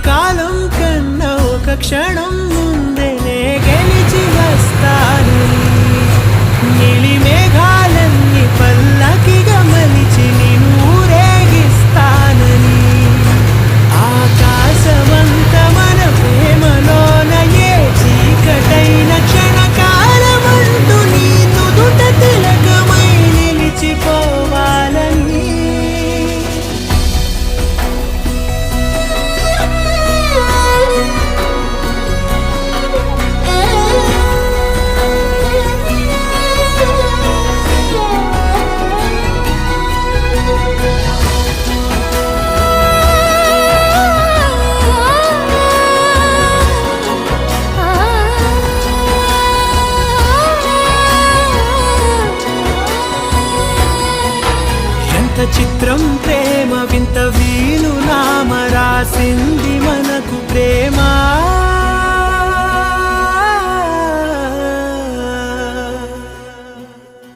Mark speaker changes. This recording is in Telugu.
Speaker 1: కాలం కన్నా ఒక క్షణం ముందనే గెలిచి వస్తానని నీలి మేఘాలన్నీ పల్లకిగా మలిచి నిన్ను ఊరేగిస్తానని ఆకాశమంత మన ప్రేమలోన ఏ చీకటైన క్షణకాలమంటూ నీ నుదుట తిలకమై నిలిచిపోవాలని చిత్రం ప్రేమ వింత వీలు నామ రాసింది మనకు ప్రేమ